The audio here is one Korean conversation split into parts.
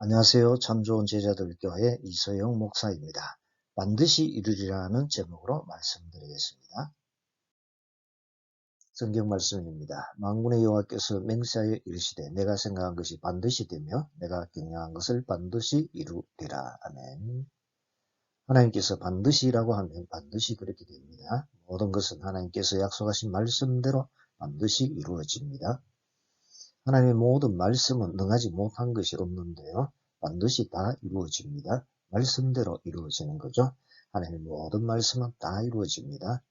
안녕하세요. 참 좋은 제자들 교회 이소영 목사입니다. 반드시 이루리라는 제목으로 말씀드리겠습니다. 성경 말씀입니다. 만군의 여호와께서 맹세하여 이르시되 내가 생각한 것이 반드시 되며 내가 경영한 것을 반드시 이루리라. 아멘. 하나님께서 반드시라고 하면 반드시 그렇게 됩니다. 모든 것은 하나님께서 약속하신 말씀대로 반드시 이루어집니다. 하나님의 모든 말씀은 능하지 못한 것이 없는데요. 반드시 다 이루어집니다. 말씀대로 이루어지는 거죠. 하나님의 모든 말씀은 다 이루어집니다.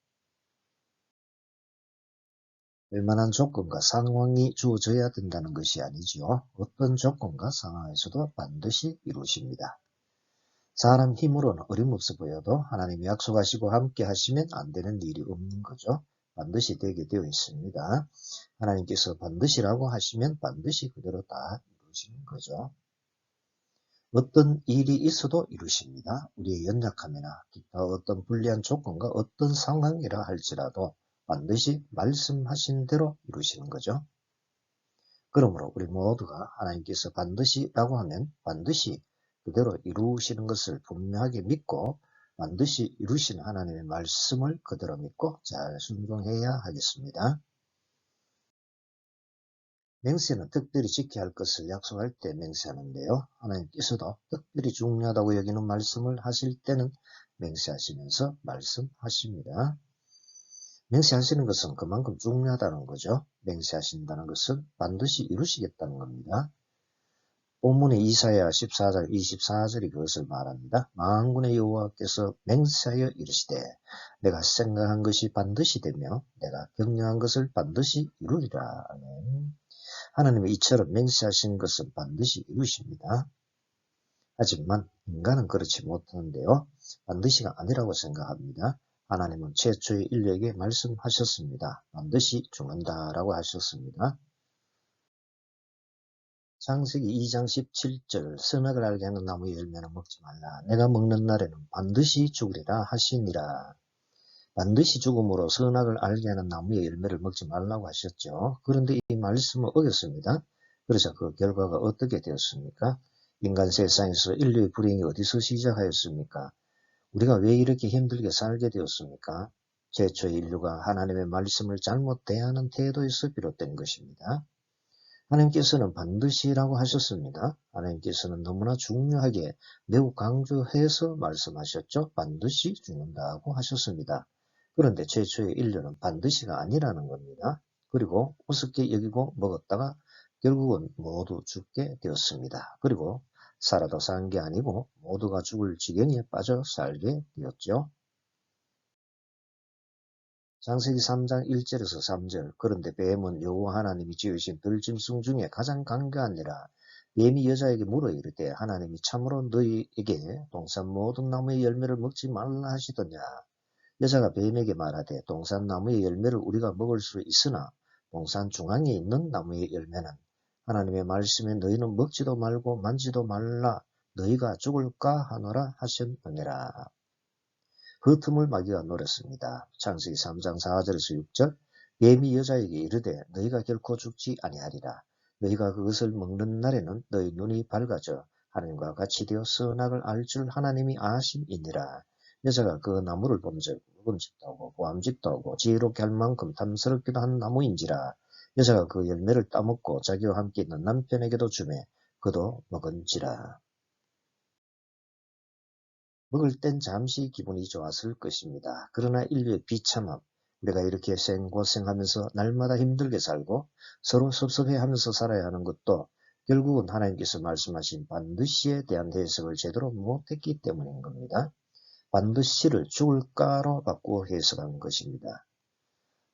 웬만한 조건과 상황이 주어져야 된다는 것이 아니지요. 어떤 조건과 상황에서도 반드시 이루십니다. 사람 힘으로는 어림없어 보여도 하나님이 약속하시고 함께 하시면 안 되는 일이 없는 거죠. 반드시 되게 되어 있습니다. 하나님께서 반드시라고 하시면 반드시 그대로 다 이루시는 거죠. 어떤 일이 있어도 이루십니다. 우리의 연약함이나 기타 어떤 불리한 조건과 어떤 상황이라 할지라도 반드시 말씀하신 대로 이루시는 거죠. 그러므로 우리 모두가 하나님께서 반드시라고 하면 반드시 그대로 이루시는 것을 분명하게 믿고 반드시 이루시는 하나님의 말씀을 그대로 믿고 잘 순종해야 하겠습니다. 맹세는 특별히 지켜야 할 것을 약속할 때 맹세하는데요. 하나님께서도 특별히 중요하다고 여기는 말씀을 하실 때는 맹세하시면서 말씀하십니다. 맹세하시는 것은 그만큼 중요하다는 거죠. 맹세하신다는 것은 반드시 이루시겠다는 겁니다. 본문의 이사야 14장 24절이 그것을 말합니다. 만군의 여호와께서 맹세하여 이르시되 내가 생각한 것이 반드시 되며 내가 경영한 것을 반드시 이루리라. 아멘. 하나님이 이처럼 맹세하신 것은 반드시 이루십니다. 하지만 인간은 그렇지 못하는데요. 반드시가 아니라고 생각합니다. 하나님은 최초의 인류에게 말씀하셨습니다. 반드시 죽는다라고 하셨습니다. 창세기 2장 17절 선악을 알게 하는 나무의 열매는 먹지 말라. 내가 먹는 날에는 반드시 죽으리라 하시니라. 반드시 죽음으로 선악을 알게 하는 나무의 열매를 먹지 말라고 하셨죠. 그런데 이 말씀을 어겼습니다. 그래서 그 결과가 어떻게 되었습니까? 인간 세상에서 인류의 불행이 어디서 시작하였습니까? 우리가 왜 이렇게 힘들게 살게 되었습니까? 최초의 인류가 하나님의 말씀을 잘못 대하는 태도에서 비롯된 것입니다. 하나님께서는 반드시라고 하셨습니다. 하나님께서는 너무나 중요하게 매우 강조해서 말씀하셨죠. 반드시 죽는다고 하셨습니다. 그런데 최초의 인류는 반드시가 아니라는 겁니다. 그리고 우습게 여기고 먹었다가 결국은 모두 죽게 되었습니다. 그리고 살아도 산 게 아니고 모두가 죽을 지경에 빠져 살게 되었죠. 창세기 3장 1절에서 3절 그런데 뱀은 여호와 하나님이 지으신 들짐승 중에 가장 강교하니라. 뱀이 여자에게 물어 이르되 하나님이 참으로 너희에게 동산 모든 나무의 열매를 먹지 말라 하시더냐. 여자가 뱀에게 말하되 동산 나무의 열매를 우리가 먹을 수 있으나 동산 중앙에 있는 나무의 열매는 하나님의 말씀에 너희는 먹지도 말고 만지도 말라 너희가 죽을까 하노라 하셨느니라. 그 틈을 마귀가 노렸습니다. 창세기 3장 4절에서 6절 뱀이 여자에게 이르되 너희가 결코 죽지 아니하리라. 너희가 그것을 먹는 날에는 너희 눈이 밝아져 하나님과 같이 되어 선악을 알 줄 하나님이 아심이니라. 여자가 그 나무를 본즉 먹음직도 하고 보암직도 하고 지혜롭게 할 만큼 탐스럽기도 한 나무인지라. 여자가 그 열매를 따먹고 자기와 함께 있는 남편에게도 주매 그도 먹은지라. 먹을 땐 잠시 기분이 좋았을 것입니다. 그러나 인류의 비참함, 우리가 이렇게 생고생하면서 날마다 힘들게 살고 서로 섭섭해하면서 살아야 하는 것도 결국은 하나님께서 말씀하신 반드시에 대한 해석을 제대로 못했기 때문인 겁니다. 반드시를 죽을까로 바꾸어 해석한 것입니다.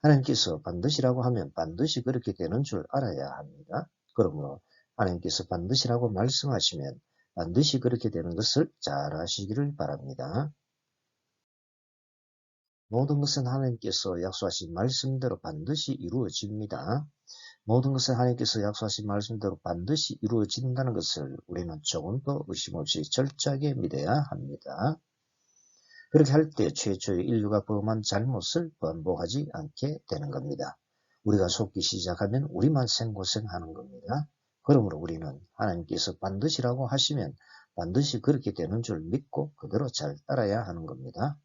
하나님께서 반드시라고 하면 반드시 그렇게 되는 줄 알아야 합니다. 그러므로 하나님께서 반드시라고 말씀하시면 반드시 그렇게 되는 것을 잘 아시기를 바랍니다. 모든 것은 하나님께서 약속하신 말씀대로 반드시 이루어집니다. 모든 것은 하나님께서 약속하신 말씀대로 반드시 이루어진다는 것을 우리는 조금도 의심 없이 철저하게 믿어야 합니다. 그렇게 할 때 최초의 인류가 범한 잘못을 반복하지 않게 되는 겁니다. 우리가 속기 시작하면 우리만 생고생하는 겁니다. 그러므로 우리는 하나님께서 반드시라고 하시면 반드시 그렇게 되는 줄 믿고 그대로 잘 따라야 하는 겁니다.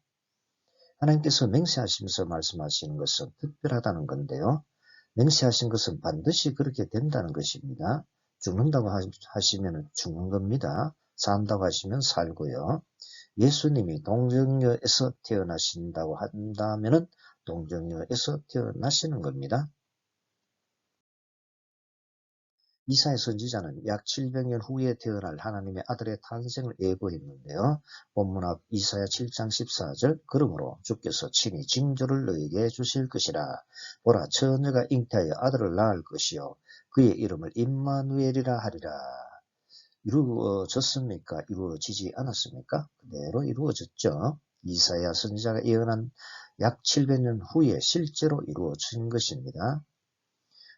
하나님께서 맹세하시면서 말씀하시는 것은 특별하다는 건데요. 맹세하신 것은 반드시 그렇게 된다는 것입니다. 죽는다고 하시면 죽는 겁니다. 산다고 하시면 살고요. 예수님이 동정녀에서 태어나신다고 한다면 동정녀에서 태어나시는 겁니다. 이사야 선지자는 약 700년 후에 태어날 하나님의 아들의 탄생을 예고했는데요. 본문 앞 이사야 7장 14절 그러므로 주께서 친히 징조를 너에게 주실 것이라. 보라 처녀가 잉태하여 아들을 낳을 것이요 그의 이름을 임마누엘이라 하리라. 이루어졌습니까? 이루어지지 않았습니까? 그대로 이루어졌죠. 이사야 선지자가 예언한 약 700년 후에 실제로 이루어진 것입니다.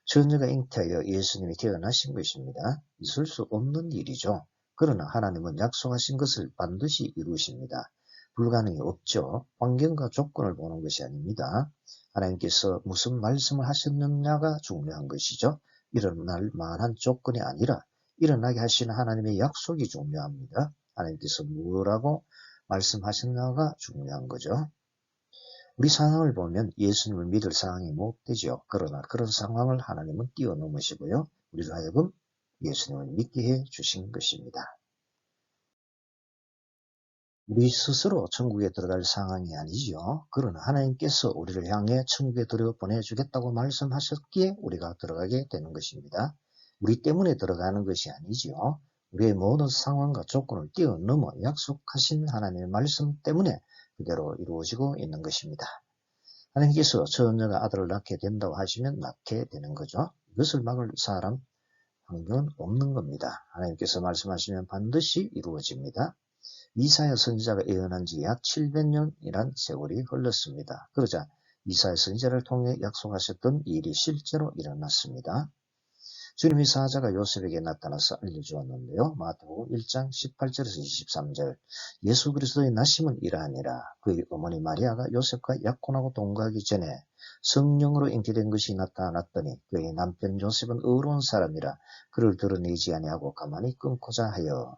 처녀가 잉태하여 예수님이 태어나신 것입니다. 있을 수 없는 일이죠. 그러나 하나님은 약속하신 것을 반드시 이루십니다. 불가능이 없죠. 환경과 조건을 보는 것이 아닙니다. 하나님께서 무슨 말씀을 하셨느냐가 중요한 것이죠. 일어날 만한 조건이 아니라 일어나게 하시는 하나님의 약속이 중요합니다. 하나님께서 뭐라고 말씀하셨냐가 중요한 거죠. 우리 상황을 보면 예수님을 믿을 상황이 못 되죠. 그러나 그런 상황을 하나님은 뛰어넘으시고요. 우리로 하여금 예수님을 믿게 해 주신 것입니다. 우리 스스로 천국에 들어갈 상황이 아니죠. 그러나 하나님께서 우리를 향해 천국에 들여보내주겠다고 말씀하셨기에 우리가 들어가게 되는 것입니다. 우리 때문에 들어가는 것이 아니죠. 우리의 모든 상황과 조건을 뛰어넘어 약속하신 하나님의 말씀 때문에 그대로 이루어지고 있는 것입니다. 하나님께서 처녀가 아들을 낳게 된다고 하시면 낳게 되는 거죠. 이것을 막을 사람, 환경은 없는 겁니다. 하나님께서 말씀하시면 반드시 이루어집니다. 이사야 선지자가 예언한 지 약 700년이란 세월이 흘렀습니다. 그러자 이사야 선지자를 통해 약속하셨던 일이 실제로 일어났습니다. 주님의 사자가 요셉에게 나타나서 알려주었는데요. 마태복음 1장 18절에서 23절 예수 그리스도의 나심은 이러하니라. 그의 어머니 마리아가 요셉과 약혼하고 동거하기 전에 성령으로 잉태된 것이 나타났더니 그의 남편 요셉은 의로운 사람이라 그를 드러내지 아니하고 가만히 끊고자 하여.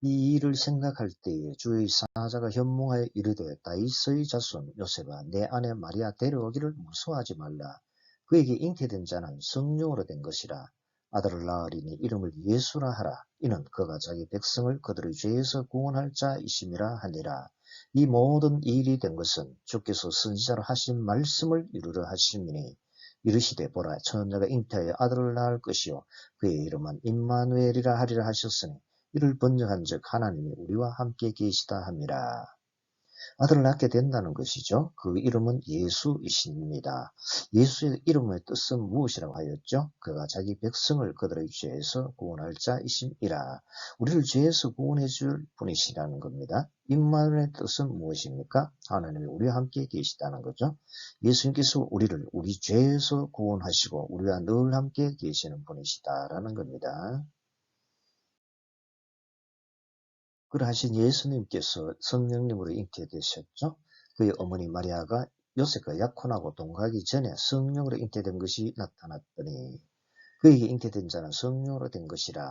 이 일을 생각할 때에 주의 사자가 현몽하여 이르되 다윗의 자손 요셉아 내 아내 마리아 데려오기를 무서워하지 말라. 그에게 잉태된 자는 성령으로 된 것이라. 아들을 낳으리니 이름을 예수라 하라. 이는 그가 자기 백성을 그들의 죄에서 구원할 자이심이라 하니라. 이 모든 일이 된 것은 주께서 선지자로 하신 말씀을 이루려 하심이니 이르시되 보라 처녀가 잉태하여 아들을 낳을 것이요 그의 이름은 임마누엘이라 하리라 하셨으니 이를 번역한즉 하나님이 우리와 함께 계시다 함이라. 아들을 낳게 된다는 것이죠. 그 이름은 예수이십니다. 예수의 이름의 뜻은 무엇이라고 하였죠? 그가 자기 백성을 그들의 죄에서 구원할 자이심이라. 우리를 죄에서 구원해 줄 분이시라는 겁니다. 임마누엘의 뜻은 무엇입니까? 하나님이 우리와 함께 계시다는 거죠. 예수님께서 우리를 우리 죄에서 구원하시고 우리와 늘 함께 계시는 분이시다라는 겁니다. 그러하신 예수님께서 성령님으로 잉태되셨죠. 그의 어머니 마리아가 요셉과 약혼하고 동거하기 전에 성령으로 잉태된 것이 나타났더니 그에게 잉태된 자는 성령으로 된 것이라.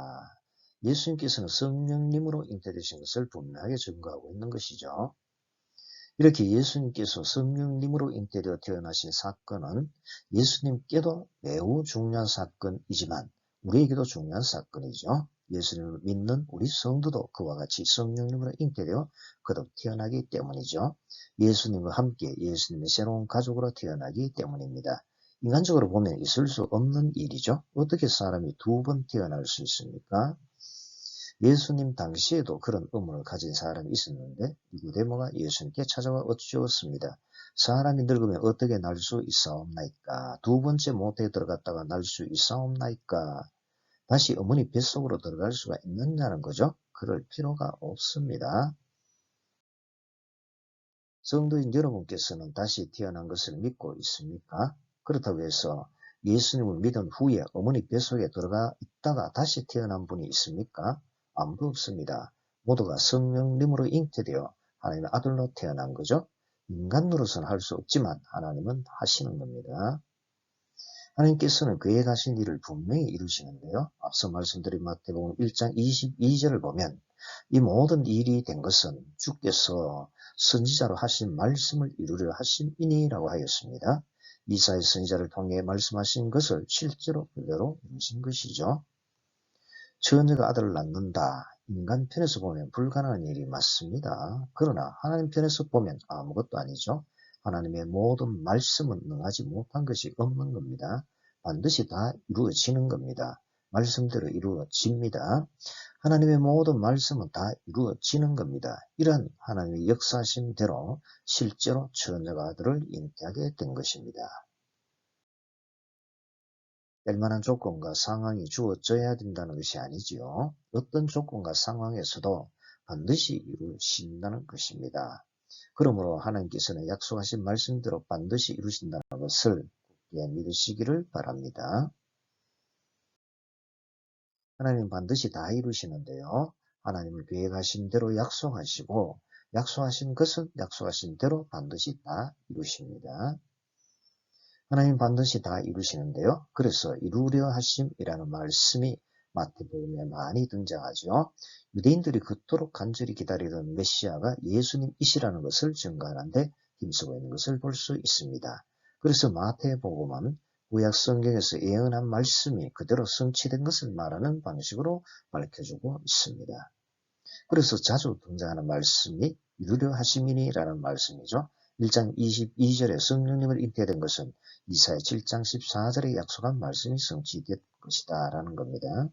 예수님께서는 성령님으로 잉태되신 것을 분명하게 증거하고 있는 것이죠. 이렇게 예수님께서 성령님으로 잉태되어 태어나신 사건은 예수님께도 매우 중요한 사건이지만 우리에게도 중요한 사건이죠. 예수님을 믿는 우리 성도도 그와 같이 성령님으로 잉태되어 거듭 태어나기 때문이죠. 예수님과 함께 예수님의 새로운 가족으로 태어나기 때문입니다. 인간적으로 보면 있을 수 없는 일이죠. 어떻게 사람이 두 번 태어날 수 있습니까? 예수님 당시에도 그런 의문을 가진 사람이 있었는데 니고데모가 예수님께 찾아와 어찌었습니다. 사람이 늙으면 어떻게 날 수 있사옵나이까? 두 번째 모태에 들어갔다가 날 수 있사옵나이까? 다시 어머니 뱃속으로 들어갈 수가 있느냐는 거죠. 그럴 필요가 없습니다. 성도인 여러분께서는 다시 태어난 것을 믿고 있습니까? 그렇다고 해서 예수님을 믿은 후에 어머니 뱃속에 들어가 있다가 다시 태어난 분이 있습니까? 아무도 없습니다. 모두가 성령님으로 잉태되어 하나님의 아들로 태어난 거죠. 인간으로서는 할 수 없지만 하나님은 하시는 겁니다. 하나님께서는 계획하신 일을 분명히 이루시는데요. 앞서 말씀드린 마태복음 1장 22절을 보면 이 모든 일이 된 것은 주께서 선지자로 하신 말씀을 이루려 하심이니라고 하였습니다. 이사야 선지자를 통해 말씀하신 것을 실제로 그대로 이루신 것이죠. 처녀가 아들을 낳는다. 인간 편에서 보면 불가능한 일이 맞습니다. 그러나 하나님 편에서 보면 아무것도 아니죠. 하나님의 모든 말씀은 능하지 못한 것이 없는 겁니다. 반드시 다 이루어지는 겁니다. 말씀대로 이루어집니다. 하나님의 모든 말씀은 다 이루어지는 겁니다. 이런 하나님의 역사심대로 실제로 처녀가 아들을 잉태하게 된 것입니다. 될 만한 조건과 상황이 주어져야 된다는 것이 아니지요. 어떤 조건과 상황에서도 반드시 이루신다는 것입니다. 그러므로 하나님께서는 약속하신 말씀대로 반드시 이루신다는 것을 굳게 믿으시기를 바랍니다. 하나님은 반드시 다 이루시는데요. 하나님을 계획하신 대로 약속하시고 약속하신 것은 약속하신 대로 반드시 다 이루십니다. 하나님 반드시 다 이루시는데요. 그래서 이루려 하심이라는 말씀이 마태복음에 많이 등장하죠. 유대인들이 그토록 간절히 기다리던 메시아가 예수님이시라는 것을 증거하는데 힘쓰고 있는 것을 볼 수 있습니다. 그래서 마태복음은 구약 성경에서 예언한 말씀이 그대로 성취된 것을 말하는 방식으로 밝혀주고 있습니다. 그래서 자주 등장하는 말씀이 이루려 하심이니라는 말씀이죠. 1장 22절에 성령님을 잉태된 것은 이사야 7장 14절에 약속한 말씀이 성취된 것이다 라는 겁니다.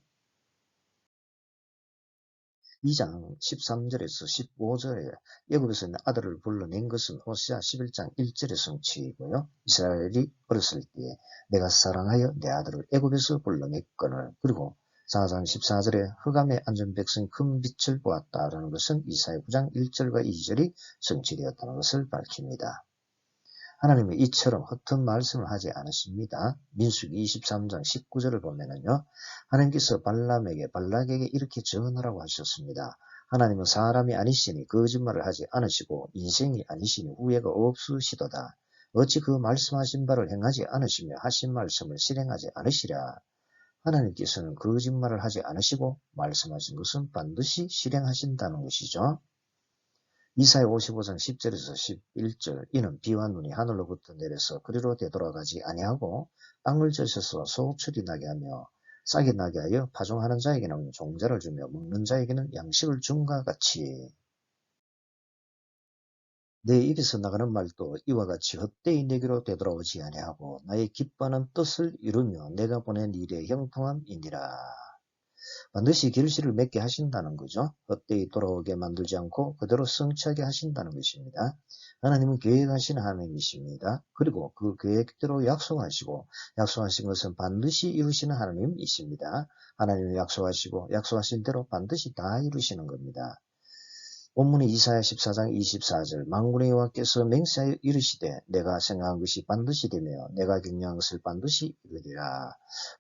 2장 13절에서 15절에 애굽에서 아들을 불러낸 것은 호세아 11장 1절의 성취이고요. 이스라엘이 어렸을 때에 내가 사랑하여 내 아들을 애굽에서 불러냈거늘, 그리고 4장 14절에 흑암에 앉은 백성이 큰 빛을 보았다라는 것은 이사야 9장 1절과 2절이 성취되었다는 것을 밝힙니다. 하나님은 이처럼 헛된 말씀을 하지 않으십니다. 민수기 23장 19절을 보면은요, 하나님께서 발락에게 이렇게 전하라고 하셨습니다. 하나님은 사람이 아니시니 거짓말을 하지 않으시고 인생이 아니시니 후회가 없으시도다. 어찌 그 말씀하신 바를 행하지 않으시며 하신 말씀을 실행하지 않으시랴. 하나님께서는 거짓말을 하지 않으시고 말씀하신 것은 반드시 실행하신다는 것이죠. 이사야 55장 10절에서 11절 이는 비와 눈이 하늘로부터 내려서 그리로 되돌아가지 아니하고 땅을 젖어서 소출이 나게 하며 싹이 나게 하여 파종하는 자에게는 종자를 주며 먹는 자에게는 양식을 준과 같이 내 입에서 나가는 말도 이와 같이 헛되이 내게로 되돌아오지 아니하고 나의 기뻐하는 뜻을 이루며 내가 보낸 일의 형통함이니라. 반드시 결실을 맺게 하신다는 거죠. 헛되이 돌아오게 만들지 않고 그대로 성취하게 하신다는 것입니다. 하나님은 계획하신 하나님이십니다. 그리고 그 계획대로 약속하시고 약속하신 것은 반드시 이루시는 하나님이십니다. 하나님은 약속하시고 약속하신 대로 반드시 다 이루시는 겁니다. 본문의 이사야 14장 24절 만군의 여호와께서 맹세하여 이르시되 내가 생각한 것이 반드시 되며 내가 경영한 것을 반드시 이루리라.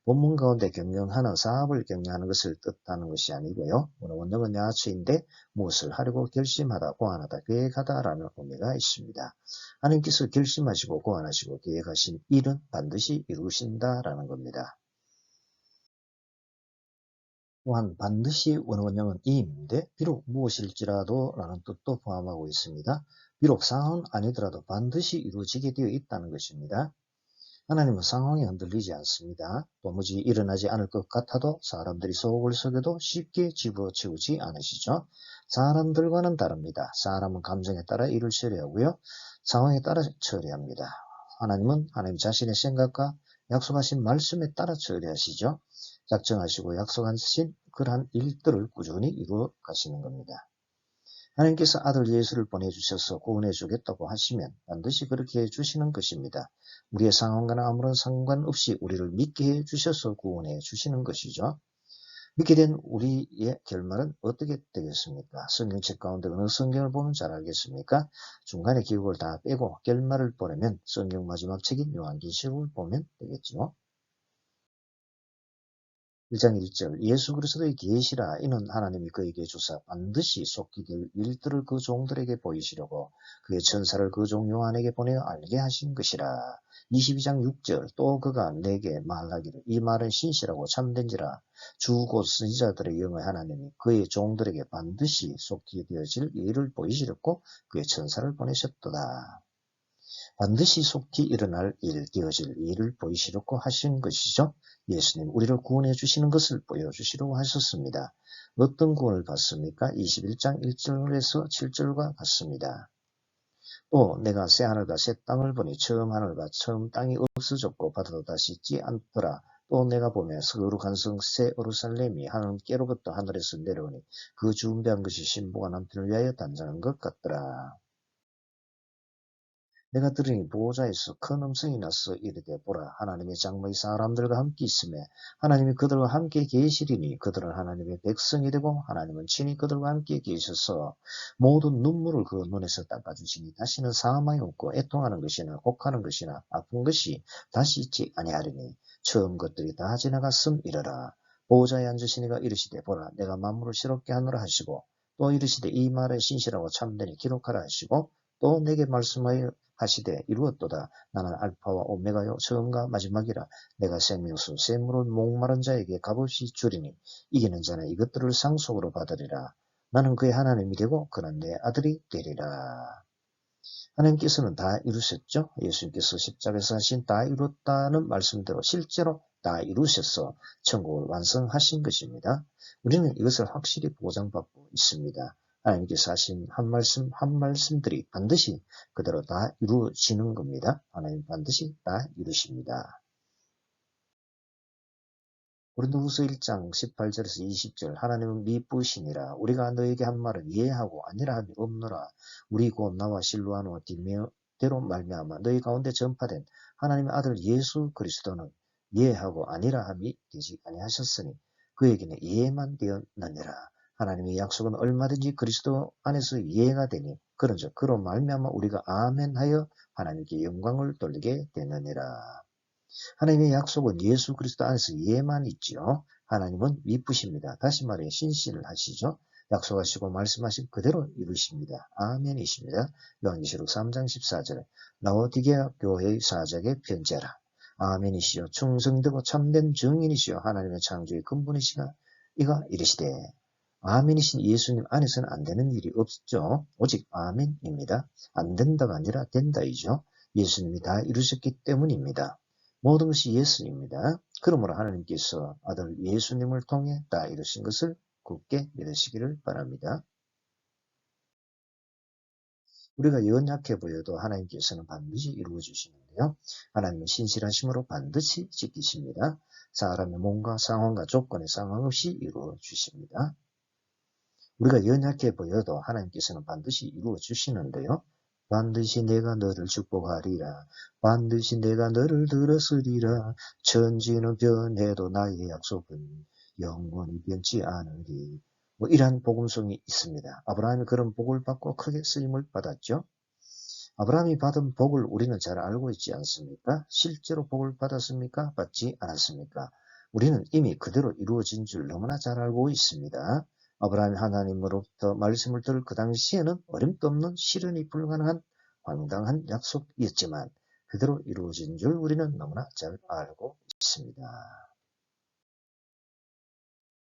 본문 가운데 경영하는 사업을 경영하는 것을 뜻하는 것이 아니고요. 원어는 야처인데 무엇을 하려고 결심하다, 고안하다, 계획하다라는 의미가 있습니다. 하나님께서 결심하시고 고안하시고 계획하신 일은 반드시 이루신다라는 겁니다. 또한 반드시 원어원형은 이인데 비록 무엇일지라도 라는 뜻도 포함하고 있습니다. 비록 상황은 아니더라도 반드시 이루어지게 되어 있다는 것입니다. 하나님은 상황에 흔들리지 않습니다. 도무지 일어나지 않을 것 같아도 사람들이 속을 속여도 쉽게 집어치우지 않으시죠. 사람들과는 다릅니다. 사람은 감정에 따라 일을 처리하고요. 상황에 따라 처리합니다. 하나님은 하나님 자신의 생각과 약속하신 말씀에 따라 처리하시죠. 작정하시고 약속하신 그러한 일들을 꾸준히 이루어 가시는 겁니다. 하나님께서 아들 예수를 보내주셔서 구원해 주겠다고 하시면 반드시 그렇게 해주시는 것입니다. 우리의 상황과는 아무런 상관없이 우리를 믿게 해주셔서 구원해 주시는 것이죠. 믿게 된 우리의 결말은 어떻게 되겠습니까? 성경책 가운데 어느 성경을 보면 잘 알겠습니까? 중간에 기록을 다 빼고 결말을 보려면 성경 마지막 책인 요한계시록을 보면 되겠죠. 1장 1절 예수 그리스도의 계시라 이는 하나님이 그에게 주사 반드시 속히 될 일들을 그 종들에게 보이시려고 그의 천사를 그 종 요한에게 보내어 알게 하신 것이라. 22장 6절 또 그가 내게 말하기를 이 말은 신실하고 참된지라 주 곧 선지자들의 영의 하나님이 그의 종들에게 반드시 속히 되어질 일을 보이시렸고 그의 천사를 보내셨도다. 반드시 속히 일어날 일, 되어질 일을 보이시려고 하신 것이죠. 예수님 우리를 구원해 주시는 것을 보여주시려고 하셨습니다. 어떤 구원을 받습니까? 21장 1절에서 7절과 같습니다. 또 내가 새 하늘과 새 땅을 보니 처음 하늘과 처음 땅이 없어졌고 바다도 다시 있지 않더라. 또 내가 보며 거룩한 성 새 예루살렘이 하늘께로부터 하늘에서 내려오니 그 준비한 것이 신부가 남편을 위하여 단장한 것 같더라. 내가 들으니 보호자에서 큰 음성이 나서 이르되 보라 하나님의 장막이 사람들과 함께 있으며 하나님이 그들과 함께 계시리니 그들은 하나님의 백성이 되고 하나님은 친히 그들과 함께 계셔서 모든 눈물을 그 눈에서 닦아주시니 다시는 사망이 없고 애통하는 것이나 곡하는 것이나 아픈 것이 다시 있지 아니하리니 처음 것들이 다 지나갔음이러라. 보호자에 앉으시니가 이르시되 보라 내가 만물을 새롭게 하노라 하시고 또 이르시되 이 말에 신실하고 참되니 기록하라 하시고 또 내게 말씀하여 하시되 이루었도다. 나는 알파와 오메가요 처음과 마지막이라. 내가 생명수 샘물을 목마른 자에게 값없이 주리니 이기는 자는 이것들을 상속으로 받으리라. 나는 그의 하나님이 되고 그는 내 아들이 되리라. 하나님께서는 다 이루셨죠. 예수님께서 십자가에서 하신 다 이뤘다는 말씀대로 실제로 다 이루셔서 천국을 완성하신 것입니다. 우리는 이것을 확실히 보장받고 있습니다. 하나님께서 하신 한 말씀 한 말씀들이 반드시 그대로 다 이루어지는 겁니다. 하나님 반드시 다 이루십니다. 고린도후서 1장 18절에서 20절 하나님은 미쁘시니라 우리가 너에게 한 말은 이해하고 아니라 함이 없노라. 우리 곧 나와 실로아노와 디메대로 말미암아 너희 가운데 전파된 하나님의 아들 예수 그리스도는 이해하고 아니라 함이 되지 아니하셨으니 그에게는 이해만 되었느니라. 하나님의 약속은 얼마든지 그리스도 안에서 이해가 되니 그런즉 그로 말미암아 우리가 아멘하여 하나님께 영광을 돌리게 되느니라. 하나님의 약속은 예수 그리스도 안에서 이해만 있지요. 하나님은 미쁘십니다. 다시 말해 신실을 하시죠. 약속하시고 말씀하신 그대로 이루십니다. 아멘이십니다. 요한계시록 3장 14절에 라오디게아 교회의 사적에 편지하라. 아멘이시요 충성되고 참된 증인이시요 하나님의 창조의 근본이시가 이가 이르시되 아멘이신 예수님 안에서는 안 되는 일이 없죠. 오직 아멘입니다. 안 된다가 아니라 된다이죠. 예수님이 다 이루셨기 때문입니다. 모든 것이 예수입니다. 그러므로 하나님께서 아들 예수님을 통해 다 이루신 것을 굳게 믿으시기를 바랍니다. 우리가 연약해 보여도 하나님께서는 반드시 이루어 주시는데요. 하나님은 신실하심으로 반드시 지키십니다. 사람의 몸과 상황과 조건의 상관없이 이루어 주십니다. 우리가 연약해 보여도 하나님께서는 반드시 이루어 주시는데요. 반드시 내가 너를 축복하리라. 반드시 내가 너를 들었으리라. 천지는 변해도 나의 약속은 영원히 변치 않으리. 이러한 복음성이 있습니다. 아브라함이 그런 복을 받고 크게 쓰임을 받았죠. 아브라함이 받은 복을 우리는 잘 알고 있지 않습니까? 실제로 복을 받았습니까? 받지 않았습니까? 우리는 이미 그대로 이루어진 줄 너무나 잘 알고 있습니다. 아브라함이 하나님으로부터 말씀을 들을 그 당시에는 어림도 없는 실현이 불가능한 황당한 약속이었지만 그대로 이루어진 줄 우리는 너무나 잘 알고 있습니다.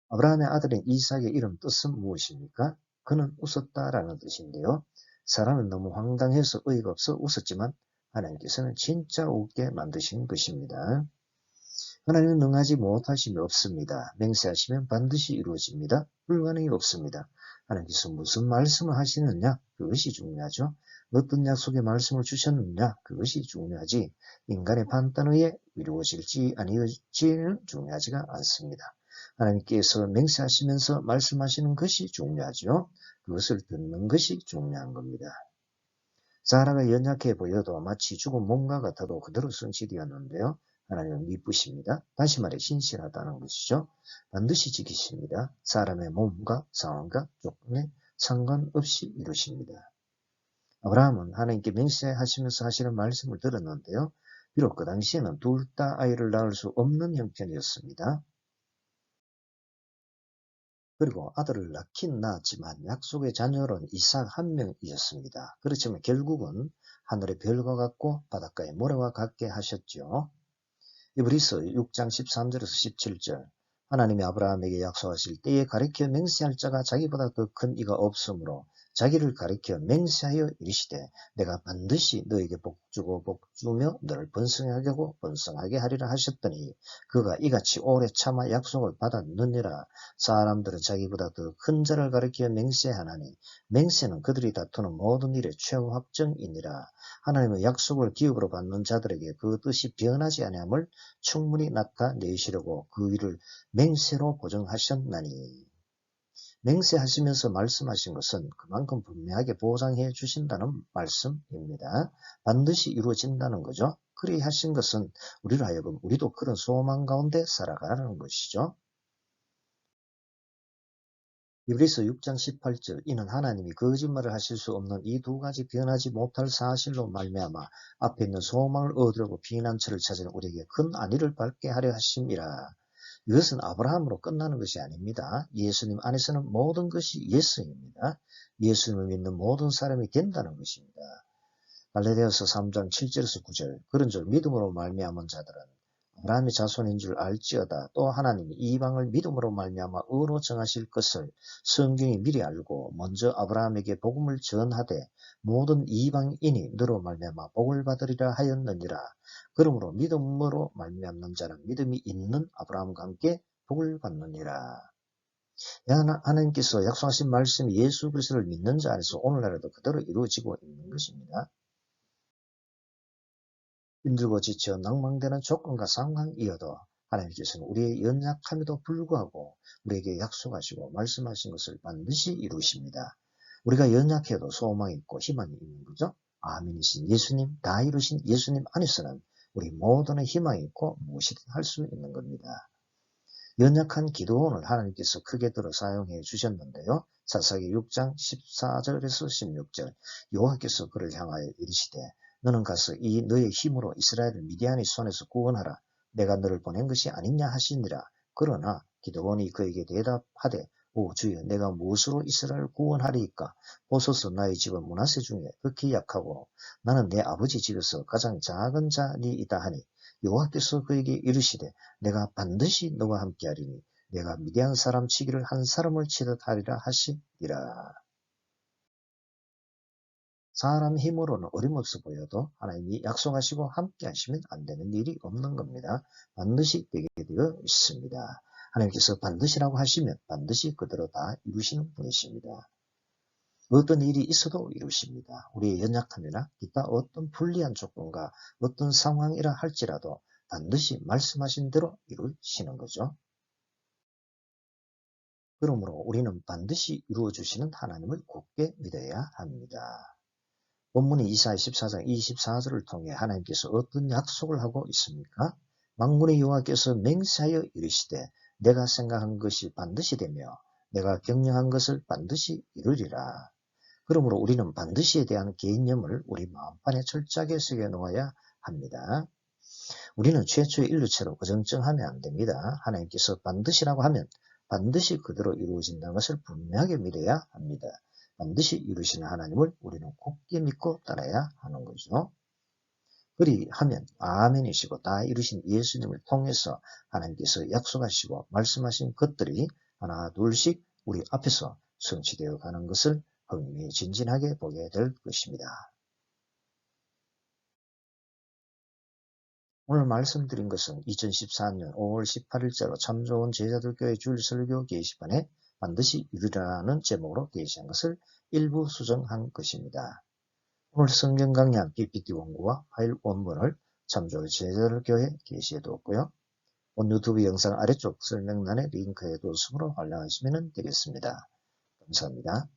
아브라함의 아들인 이삭의 이름 뜻은 무엇입니까? 그는 웃었다라는 뜻인데요. 사람은 너무 황당해서 어이가 없어 웃었지만 하나님께서는 진짜 웃게 만드신 것입니다. 하나님은 능하지 못하심이 없습니다. 맹세하시면 반드시 이루어집니다. 불가능이 없습니다. 하나님께서 무슨 말씀을 하시느냐? 그것이 중요하죠. 어떤 약속의 말씀을 주셨느냐? 그것이 중요하지. 인간의 판단에 이루어질지 아니어질지는 중요하지가 않습니다. 하나님께서 맹세하시면서 말씀하시는 것이 중요하죠. 그것을 듣는 것이 중요한 겁니다. 사라가 연약해 보여도 마치 죽은 몸과 같아도 그대로 성취되었는데요. 하나님은 미쁘십니다. 다시 말해 신실하다는 것이죠. 반드시 지키십니다. 사람의 몸과 상황과 조건에 상관없이 이루십니다. 아브라함은 하나님께 맹세하시면서 하시는 말씀을 들었는데요. 비록 그 당시에는 둘 다 아이를 낳을 수 없는 형편이었습니다. 그리고 아들을 낳긴 낳았지만 약속의 자녀는 이삭 한 명이었습니다. 그렇지만 결국은 하늘의 별과 같고 바닷가의 모래와 같게 하셨죠. 이브리서 6장 13절에서 17절 하나님이 아브라함에게 약속하실 때에 가리켜 맹세할 자가 자기보다 더 큰 이가 없으므로 자기를 가리켜 맹세하여 이르시되 내가 반드시 너에게 복주고 복주며 너를 번성하게 하고 번성하게 하리라 하셨더니 그가 이같이 오래 참아 약속을 받았느니라. 사람들은 자기보다 더 큰 자를 가리켜 맹세하나니 맹세는 그들이 다투는 모든 일의 최후 확정이니라. 하나님의 약속을 기업으로 받는 자들에게 그 뜻이 변하지 아니함을 충분히 나타내시려고 그 일을 맹세로 보정하셨나니 맹세하시면서 말씀하신 것은 그만큼 분명하게 보장해 주신다는 말씀입니다. 반드시 이루어진다는 거죠. 그리 하신 것은 우리로 하여금 우리도 그런 소망 가운데 살아가라는 것이죠. 이브리서 6장 18절 이는 하나님이 거짓말을 하실 수 없는 이 두 가지 변하지 못할 사실로 말미암아 앞에 있는 소망을 얻으려고 피난처를 찾은 우리에게 큰 안위를 받게 하려 하심이라. 이것은 아브라함으로 끝나는 것이 아닙니다. 예수님 안에서는 모든 것이 예수입니다. 예수님을 믿는 모든 사람이 된다는 것입니다. 갈라디아서 3장 7절에서 9절 그런 줄 믿음으로 말미암은 자들은 아브라함의 자손인 줄 알지어다. 또 하나님이 이방을 믿음으로 말미암아 의로 정하실 것을 성경이 미리 알고 먼저 아브라함에게 복음을 전하되 모든 이방인이 너로 말미암아 복을 받으리라 하였느니라. 그러므로 믿음으로 말미암는 자는 믿음이 있는 아브라함과 함께 복을 받느니라. 하나님께서 약속하신 말씀이 예수 그리스도를 믿는 자 안에서 오늘날에도 그대로 이루어지고 있는 것입니다. 힘들고 지쳐 낭망되는 조건과 상황이어도 하나님께서는 우리의 연약함에도 불구하고 우리에게 약속하시고 말씀하신 것을 반드시 이루십니다. 우리가 연약해도 소망이 있고 희망이 있는 거죠. 아멘이신 예수님, 다 이루신 예수님 안에서는 우리 모두는 희망이 있고 무엇이든 할 수 있는 겁니다. 연약한 기도원을 하나님께서 크게 들어 사용해 주셨는데요. 사사기 6장 14절에서 16절 여호와께서 그를 향하여 이르시되 너는 가서 이 너의 힘으로 이스라엘을 미디안의 손에서 구원하라. 내가 너를 보낸 것이 아니냐 하시니라. 그러나 기드온이 그에게 대답하되 오 주여 내가 무엇으로 이스라엘을 구원하리이까. 보소서 나의 집은 므낫세 중에 극히 약하고 나는 내 아버지 집에서 가장 작은 자니이다 하니 여호와께서 그에게 이르시되 내가 반드시 너와 함께하리니 내가 미디안 사람 치기를 한 사람을 치듯 하리라 하시니라. 사람 힘으로는 어림없어 보여도 하나님이 약속하시고 함께 하시면 안 되는 일이 없는 겁니다. 반드시 되게 되어 있습니다. 하나님께서 반드시라고 하시면 반드시 그대로 다 이루시는 분이십니다. 어떤 일이 있어도 이루십니다. 우리의 연약함이나 기타 어떤 불리한 조건과 어떤 상황이라 할지라도 반드시 말씀하신 대로 이루시는 거죠. 그러므로 우리는 반드시 이루어주시는 하나님을 굳게 믿어야 합니다. 본문이 이사야 14장 24절을 통해 하나님께서 어떤 약속을 하고 있습니까? 만군의 여호와께서 맹세하여 이르시되 내가 생각한 것이 반드시 되며 내가 경영한 것을 반드시 이루리라. 그러므로 우리는 반드시에 대한 개념을 우리 마음판에 철저하게 새겨 놓아야 합니다. 우리는 최초의 인류체로 어정쩡하면 안 됩니다. 하나님께서 반드시라고 하면 반드시 그대로 이루어진다는 것을 분명하게 믿어야 합니다. 반드시 이루시는 하나님을 우리는 굳게 믿고 따라야 하는 거죠. 그리하면 아멘이시고 다 이루신 예수님을 통해서 하나님께서 약속하시고 말씀하신 것들이 하나 둘씩 우리 앞에서 성취되어 가는 것을 흥미진진하게 보게 될 것입니다. 오늘 말씀드린 것은 2014년 5월 18일자로 참 좋은 제자들 교회 주일 설교 게시판에 반드시 이루리라는 제목으로 게시한 것을 일부 수정한 것입니다. 오늘 성경 강약 PPT 원고와 파일 원본을 참 좋은 제자들 교회 게시해 두었고요. 본 유튜브 영상 아래쪽 설명란에 링크해 두었으므로 활용하시면 되겠습니다. 감사합니다.